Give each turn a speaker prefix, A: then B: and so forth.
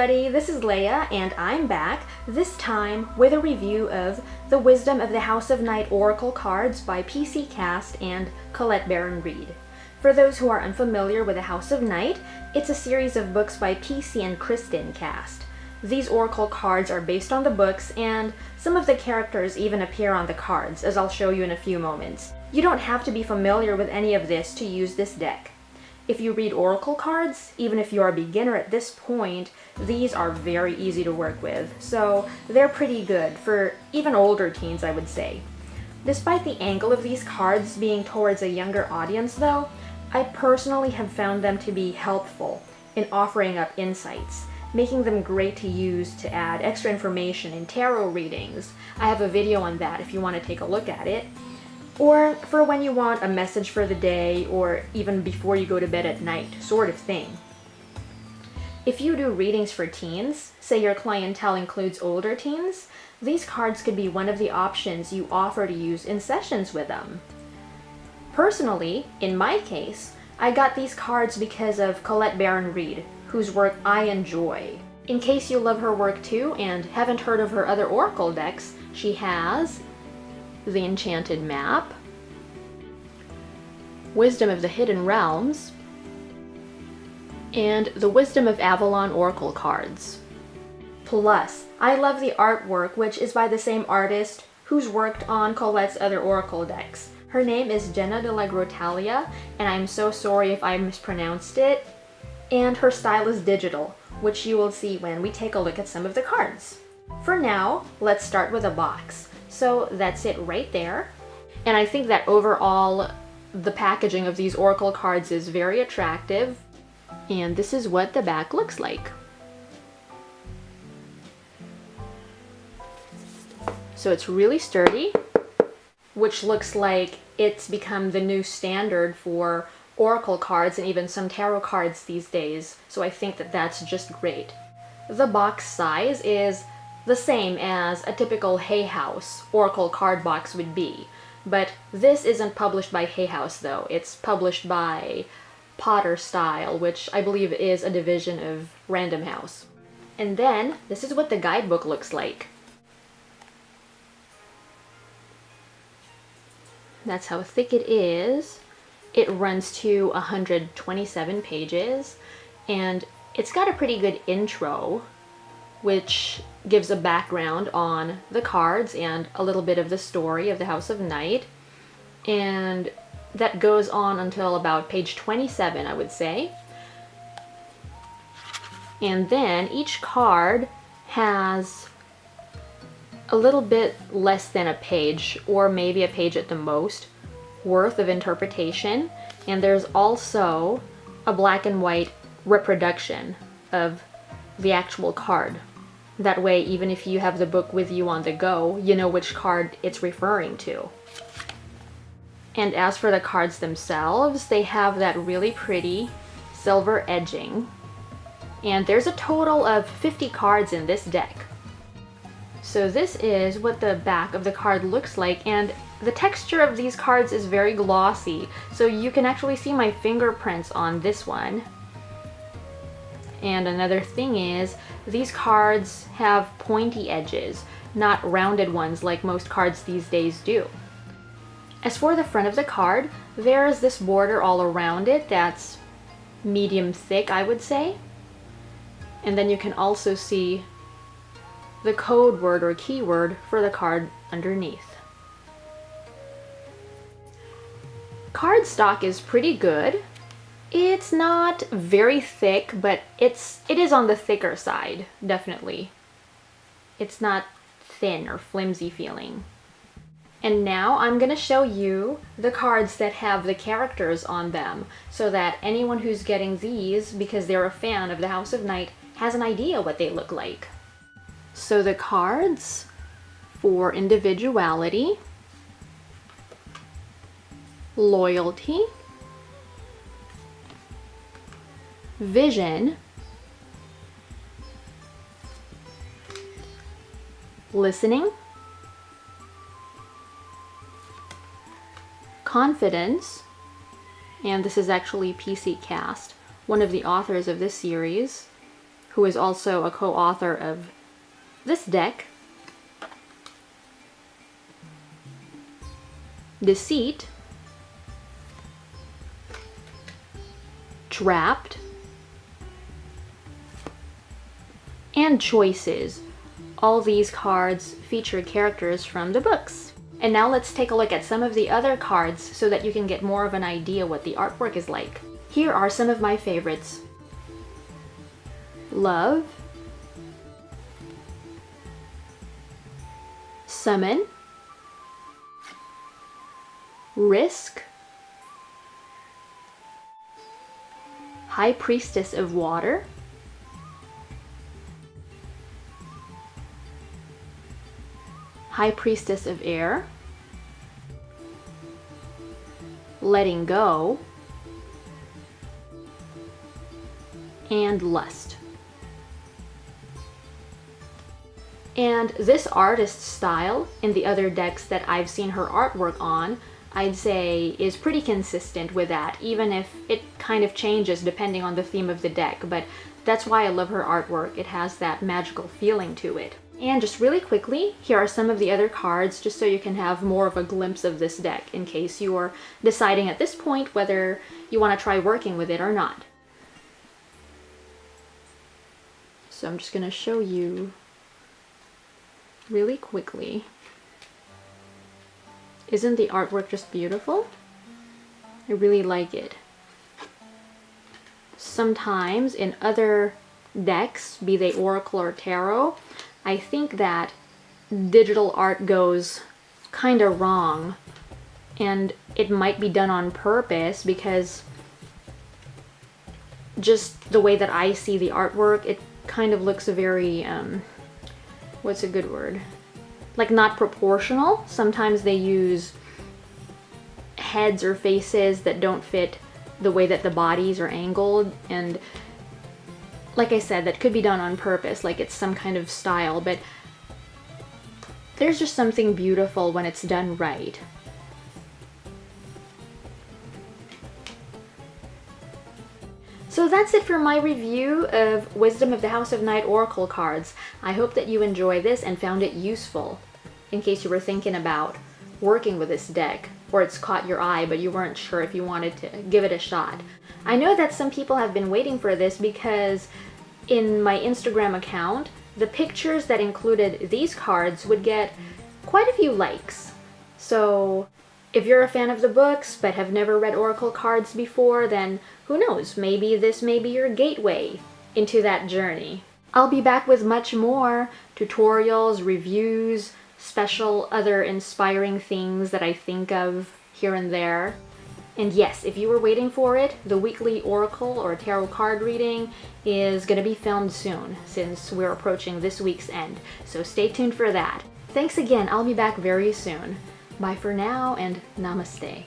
A: everybody, this is Leia, and I'm back, this time with a review of The Wisdom of the House of Night Oracle Cards by PC Cast and Colette Baron-Reid. For those who are unfamiliar with the House of Night, it's a series of books by PC and Kristen Cast. These Oracle cards are based on the books, and some of the characters even appear on the cards, as I'll show you in a few moments. You don't have to be familiar with any of this to use this deck. If you read Oracle cards, even if you're a beginner at this point, these are very easy to work with, so they're pretty good for even older teens, I would say. Despite the angle of these cards being towards a younger audience though, I personally have found them to be helpful in offering up insights, making them great to use to add extra information in tarot readings. I have a video on that if you want to take a look at it. Or for when you want a message for the day, or even before you go to bed at night, sort of thing. If you do readings for teens, say your clientele includes older teens, these cards could be one of the options you offer to use in sessions with them. Personally, in my case, I got these cards because of Colette Baron-Reid, whose work I enjoy. In case you love her work too and haven't heard of her other Oracle decks, she has The Enchanted Map, Wisdom of the Hidden Realms, and the Wisdom of Avalon Oracle cards. Plus, I love the artwork, which is by the same artist who's worked on Colette's other Oracle decks. Her name is Jenna de la Grotalia, and I'm so sorry if I mispronounced it. And her style is digital, which you will see when we take a look at some of the cards. For now, let's start with a box. So that's it right there. And I think that overall, the packaging of these Oracle cards is very attractive. And this is what the back looks like. So it's really sturdy, which looks like it's become the new standard for Oracle cards and even some tarot cards these days. So I think that that's just great. The box size is the same as a typical Hay House Oracle card box would be. But this isn't published by Hay House though. It's published by Potter Style, which I believe is a division of Random House. And then, this is what the guidebook looks like. That's how thick it is. It runs to 127 pages, and it's got a pretty good intro, which gives a background on the cards and a little bit of the story of the House of Night. And that goes on until about page 27, I would say. And then each card has a little bit less than a page, or maybe a page at the most, worth of interpretation. And there's also a black and white reproduction of the actual card. That way, even if you have the book with you on the go, you know which card it's referring to. And as for the cards themselves, they have that really pretty silver edging. And there's a total of 50 cards in this deck. So this is what the back of the card looks like, and the texture of these cards is very glossy, so you can actually see my fingerprints on this one. And another thing is, these cards have pointy edges, not rounded ones like most cards these days do. As for the front of the card, there's this border all around it that's medium thick, I would say. And then you can also see the code word or keyword for the card underneath. Cardstock is pretty good. It's not very thick, but it is on the thicker side, definitely. It's not thin or flimsy feeling. And now I'm gonna show you the cards that have the characters on them, so that anyone who's getting these because they're a fan of the House of Night has an idea what they look like. So the cards for individuality, loyalty, vision, listening, confidence, and this is actually PC Cast, one of the authors of this series, who is also a co-author of this deck, Deceit, Trapped, and Choices. All these cards feature characters from the books. And now let's take a look at some of the other cards so that you can get more of an idea what the artwork is like. Here are some of my favorites. Love, Summon, Risk, High Priestess of Water, High Priestess of Air, Letting Go, and Lust. And this artist's style in the other decks that I've seen her artwork on, I'd say is pretty consistent with that, even if it kind of changes depending on the theme of the deck, but that's why I love her artwork. It has that magical feeling to it. And just really quickly, here are some of the other cards just so you can have more of a glimpse of this deck in case you're deciding at this point whether you want to try working with it or not. So I'm just going to show you really quickly. Isn't the artwork just beautiful? I really like it. Sometimes in other decks, be they Oracle or Tarot, I think that digital art goes kind of wrong, and it might be done on purpose because just the way that I see the artwork, it kind of looks very, what's a good word? Like not proportional. Sometimes they use heads or faces that don't fit the way that the bodies are angled, and like I said, that could be done on purpose, like it's some kind of style, but there's just something beautiful when it's done right. So that's it for my review of Wisdom of the House of Night Oracle cards. I hope that you enjoy this and found it useful in case you were thinking about working with this deck, or it's caught your eye but you weren't sure if you wanted to give it a shot. I know that some people have been waiting for this because in my Instagram account, the pictures that included these cards would get quite a few likes. So if you're a fan of the books but have never read Oracle cards before, then who knows, maybe this may be your gateway into that journey. I'll be back with much more tutorials, reviews, special other inspiring things that I think of here and there. And yes, if you were waiting for it, the weekly Oracle or Tarot card reading is going to be filmed soon since we're approaching this week's end. So stay tuned for that. Thanks again, I'll be back very soon. Bye for now and namaste.